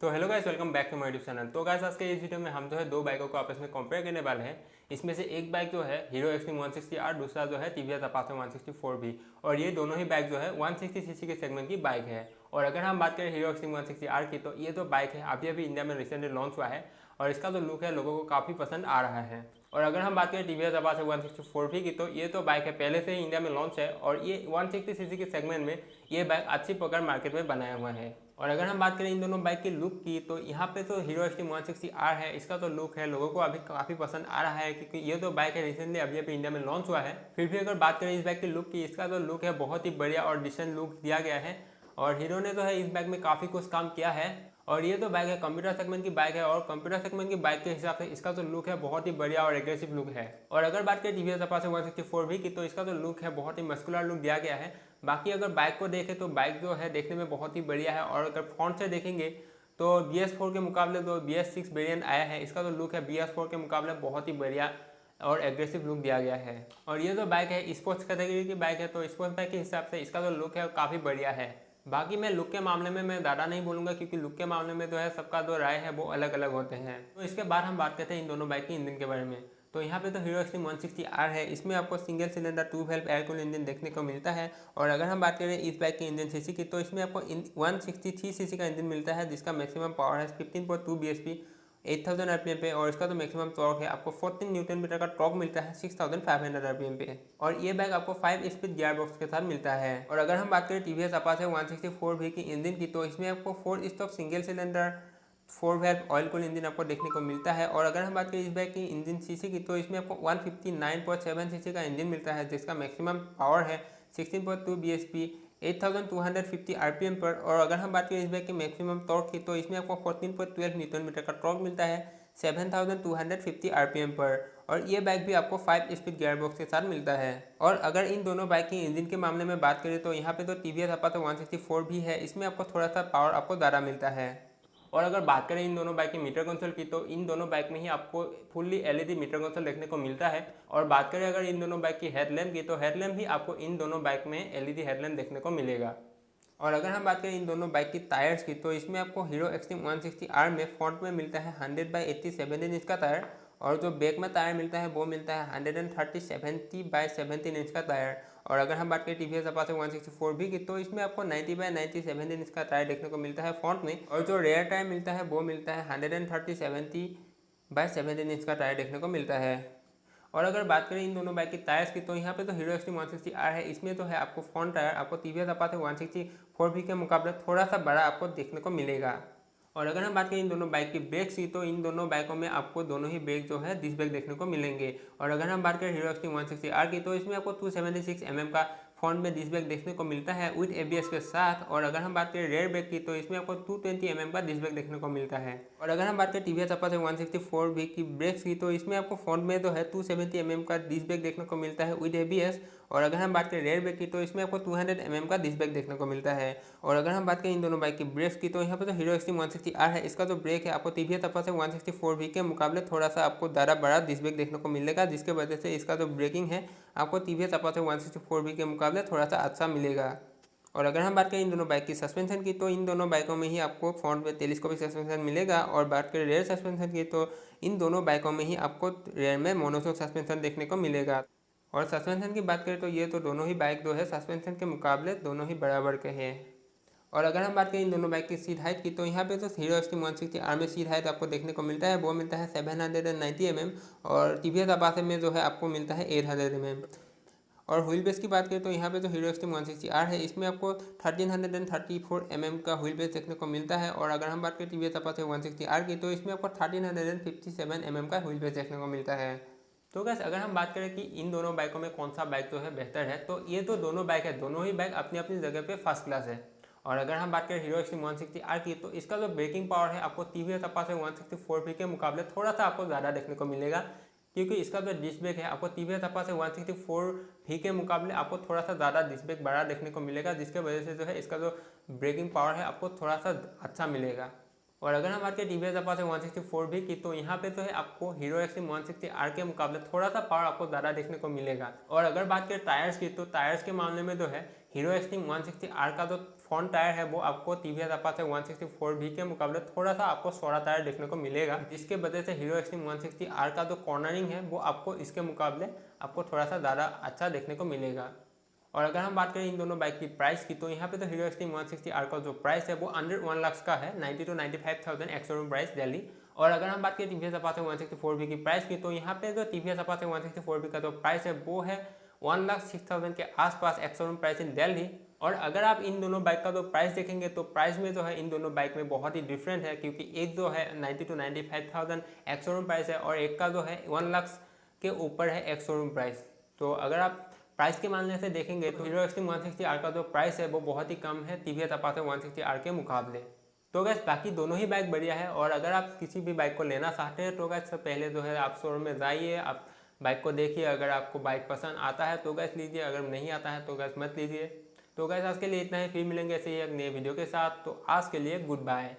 तो hello guys, welcome back to my YouTube channel. तो guys आज के इस वीडियो में हम जो है दो बाइकों को आपस में कंपेयर करने वाले हैं। इसमें से एक बाइक जो है हीरो एक्सट्रीम 160R, दूसरा जो है टीवीएस अपाचे 164V। और ये दोनों ही बाइक जो है 160cc के सेगमेंट की बाइक है। और अगर हम बात करें हीरो एक्सट्रीम 160R की, तो ये जो बाइक है अभी इंडिया में रिसेंटली लॉन्च हुआ है और इसका जो लुक है लोगों को काफ़ी पसंद आ रहा है। और अगर हम बात करें टीवीएस अपाचे 164V की, तो ये तो बाइक है पहले से ही इंडिया में लॉन्च है और ये 160cc के सेगमेंट में ये बाइक अच्छी पकड़ मार्केट में बनाया हुआ है। और अगर हम बात करें इन दोनों बाइक के लुक की, तो यहाँ पे तो हीरो एक्सट्रीम 160R है, इसका तो लुक है लोगों को अभी काफ़ी पसंद आ रहा है क्योंकि ये तो बाइक है रिसेंटली अभी इंडिया में लॉन्च हुआ है। फिर भी अगर बात करें इस बाइक के लुक की, इसका तो लुक है बहुत ही बढ़िया और डिसेंट लुक दिया गया है। और हीरो ने तो है इस बाइक में काफ़ी कुछ काम किया है। और ये तो बाइक है कंप्यूटर सेगमेंट की बाइक है और कंप्यूटर सेगमेंट की बाइक के हिसाब से इसका जो लुक है बहुत ही बढ़िया और एग्रेसिव लुक है। और अगर बात करें टीवीएस अपाचे 164V की, तो इसका जो लुक है बहुत ही मस्कुलर लुक दिया गया है। बाकी अगर बाइक को देखें तो बाइक जो है देखने में बहुत ही बढ़िया है। और अगर फ्रंट से देखेंगे तो BS4 के मुकाबले जो BS6 वेरिएंट आया है, इसका जो लुक है BS4 के मुकाबले बहुत ही बढ़िया और एग्रेसिव लुक दिया गया है। और ये जो बाइक है स्पोर्ट्स कैटेगरी की बाइक है, तो स्पोर्ट्स बाइक के हिसाब से इसका जो लुक है काफ़ी बढ़िया है। बाकी मैं लुक के मामले में मैं ज़्यादा नहीं बोलूँगा क्योंकि लुक के मामले में जो है सबका जो राय है वो अलग अलग होते हैं। तो इसके बाद हम बात करते हैं इन दोनों बाइक की इंजन के बारे में। तो यहाँ पे तो हीरो एक्सट्रीम 160R है, इसमें आपको single cylinder 2 valve air cooled engine देखने को मिलता है। और अगर हम बात करें इस बाइक के इंजन सीसी की, तो इसमें आपको 163cc का इंजन मिलता है जिसका मैक्सिमम पावर है 15.2 bhp 8000 rpm पे। और इसका तो मैक्सिमम टॉर्क है आपको 14 न्यूटन मीटर का टॉर्क मिलता है 6500 rpm पे। और ये बाइक आपको 5 स्पीड गियर बॉक्स के साथ मिलता है। और अगर हम बात करें टीवीएस अपाचे 164V की इंजन की, तो इसमें आपको 4 stock single cylinder 4 valve oil cooled engine आपको देखने को मिलता है। और अगर हम बात करें इस बाइक की इंजन सीसी की, तो इसमें आपको 159.7cc का इंजन मिलता है जिसका मैक्सिमम पावर है 16.2 bhp 8250 rpm पर। और अगर हम बात करें इस बाइक के मैक्सिमम टॉर्क की, तो इसमें आपको 14.12 न्यूटन मीटर का टॉर्क मिलता है 7250 rpm पर। और ये बाइक भी आपको 5 स्पीड गियर बॉक्स के साथ मिलता है। और अगर इन दोनों बाइक की इंजन के मामले में बात करें, तो यहाँ पे तो टीवीएस अपाचे 164 भी है, इसमें आपको थोड़ा सा पावर आपको ज़्यादा मिलता है। और अगर बात करें इन दोनों बाइक की मीटर कंसोल की, तो इन दोनों बाइक में ही आपको फुल्ली LED मीटर कंसोल देखने को मिलता है। और बात करें अगर इन दोनों बाइक की हेडलैम्प की, तो हेडलैम्प भी आपको इन दोनों बाइक में LED हेडलैम्प देखने को मिलेगा। और अगर हम बात करें इन दोनों बाइक की टायर्स की, तो इसमें आपको हीरो एक्सट्रीम 160R में फ्रंट में मिलता है 100/80 17" का टायर। और जो बैक में टायर मिलता है वो मिलता है 130 70/17" का टायर। और अगर हम बात करें टीवीएस अपाचे 164V की, तो इसमें आपको 90/90 17" का टायर देखने को मिलता है फ्रंट में। और जो रेयर टायर मिलता है वो मिलता है 130 70/17" का टायर देखने को मिलता है। और अगर बात करें इन दोनों बाइक की टायर्स की, तो यहाँ पे तो हीरो एक्सट्रीम 160R है, इसमें तो है आपको फ्रंट टायर आपको टीवीएस अपाचे 164V के मुकाबले थोड़ा सा बड़ा आपको देखने को मिलेगा। और अगर हम बात करें इन दोनों बाइक की ब्रेक्स की, तो इन दोनों बाइकों में आपको दोनों ही ब्रेक जो है डिस्क ब्रेक देखने को मिलेंगे। और अगर हम बात करें हीरो एक्सट्रीम 160R की, तो इसमें आपको 276 mm का फ्रंट में डिस्क ब्रेक देखने को मिलता है विद ABS के साथ। और अगर हम बात करें रेयर ब्रेक की, तो इसमें आपको 220 mm का डिस्क ब्रेक देखने को मिलता है। और अगर हम बात करें टीवीएस अपाचे 164V की ब्रेक्स की, तो इसमें आपको फ्रंट में तो है 270 mm का डिस्क ब्रेक देखने को मिलता है विद ABS। और अगर हम बात करें रेयर ब्रेक की, तो इसमें आपको 200 mm का डिस्क ब्रेक देखने को मिलता है। और अगर हम बात करें इन दोनों बाइक की ब्रेक्स की, तो यहाँ पे तो हीरो एक्सट्रीम 160R है, इसका जो ब्रेक है आपको टीवीएस अपाचे 164V के मुकाबले थोड़ा सा आपको ज़्यादा बड़ा डिस्क ब्रेक देखने को मिलेगा, जिसके वजह से इसका जो ब्रेकिंग है आपको टीवीएस अपाचे 164V के मुकाबले थोड़ा सा अच्छा मिलेगा। और अगर हम बात करें इन दोनों बाइक की सस्पेंशन की, तो इन दोनों बाइकों में ही आपको फ्रंट में टेलीस्कोपिक सस्पेंशन मिलेगा। और बात करें रेयर सस्पेंशन की, तो इन दोनों बाइकों में ही आपको रेयर में मोनोशॉक सस्पेंशन देखने को मिलेगा। और सस्पेंशन की बात करें तो ये तो दोनों ही बाइक जो है सस्पेंशन के मुकाबले दोनों ही बराबर के हैं। और अगर हम बात करें इन दोनों बाइक की सीट हाइट की, तो यहाँ पे तो हीरो एक्सट्रीम 160R में सीट हाइट आपको देखने को मिलता है, वो मिलता है 790 mm। और टीवीएस अपाचे में जो है आपको मिलता है 800 mm। और व्हील बेस की बात करें तो यहाँ पे जो हीरो एक्सट्रीम 160R है, इसमें आपको 1334 mm का व्हील बेस देखने को मिलता है। और अगर हम बात करें टीवीएस अपाचे 160R की, तो इसमें आपको 1357 mm का व्हील बेस देखने को मिलता है। तो गैस अगर हम बात करें कि इन दोनों बाइकों में कौन सा बाइक जो है बेहतर है, तो ये तो दोनों बाइक है, दोनों ही बाइक अपनी अपनी जगह पे फर्स्ट क्लास है। और अगर हम बात करें हीरो एक्सट्रीम 160R की, तो इसका जो ब्रेकिंग पावर है आपको टीवीएस अपाचे 164V के मुकाबले थोड़ा सा आपको ज़्यादा देखने को मिलेगा, क्योंकि इसका जो डिस्क ब्रेक है आपको टीवीएस अपाचे 164V के मुकाबले आपको थोड़ा सा ज़्यादा डिस्क ब्रेक बड़ा देखने को मिलेगा, जिसके वजह से जो है इसका जो ब्रेकिंग पावर है आपको थोड़ा सा अच्छा मिलेगा। और अगर हम बात करें टीवीएस अपाचे 164 भी की, तो यहाँ पे तो है आपको हीरो एक्सट्रीम 160R के मुकाबले थोड़ा सा पावर आपको ज़्यादा देखने को मिलेगा। और अगर बात करें टायर्स की, तो टायर्स के मामले में जो है हीरो एक्सट्रीम 160R का जो फ्रंट टायर है वो आपको टीवीएस अपाचे 164 भी के मुकाबले थोड़ा सा आपको चौड़ा टायर देखने को मिलेगा, जिसके वजह से हीरो एक्सट्रीम 160R का जो कॉर्नरिंग है वो आपको इसके मुकाबले आपको थोड़ा सा ज़्यादा अच्छा देखने को मिलेगा। और अगर हम बात करें इन दोनों बाइक की प्राइस की, तो यहाँ पे तो हीरो एक्सट्रीम 160R का जो प्राइस है वो अंडर 1 लाख का है, 90 to 95,000 एक्स-शोरूम प्राइस दिल्ली। और अगर हम बात करें टीवीएस अपाचे 164V की प्राइस की, तो यहाँ पे जो टीवीएस अपाचे 164V का जो प्राइस है वो है 1,06,000 के आसपास एक्स-शोरूम प्राइस इन दिल्ली। और अगर आप इन दोनों बाइक का जो प्राइस देखेंगे, तो प्राइस में जो है इन दोनों बाइक में बहुत ही डिफरेंट है, क्योंकि एक जो है 90 to 95,000 एक्स-शोरूम प्राइस है और एक का जो है 1 लाख के ऊपर है एक्स-शोरूम प्राइस। तो अगर आप प्राइस के मामले से देखेंगे तो हीरो एक्सट्रीम 160R का जो प्राइस है वो बहुत ही कम है टीवीएस अपाचे 160R के मुकाबले। तो गैस बाकी दोनों ही बाइक बढ़िया है, और अगर आप किसी भी बाइक को लेना चाहते हैं तो गैस पहले जो है आप शोरूम में जाइए, आप बाइक को देखिए, अगर आपको बाइक पसंद आता है तो गैस लीजिए, अगर नहीं आता है तो गैस मत लीजिए। तो गैस आज के लिए इतना ही, फिर मिलेंगे ऐसे ही एक नए वीडियो के साथ। तो आज के लिए गुड बाय।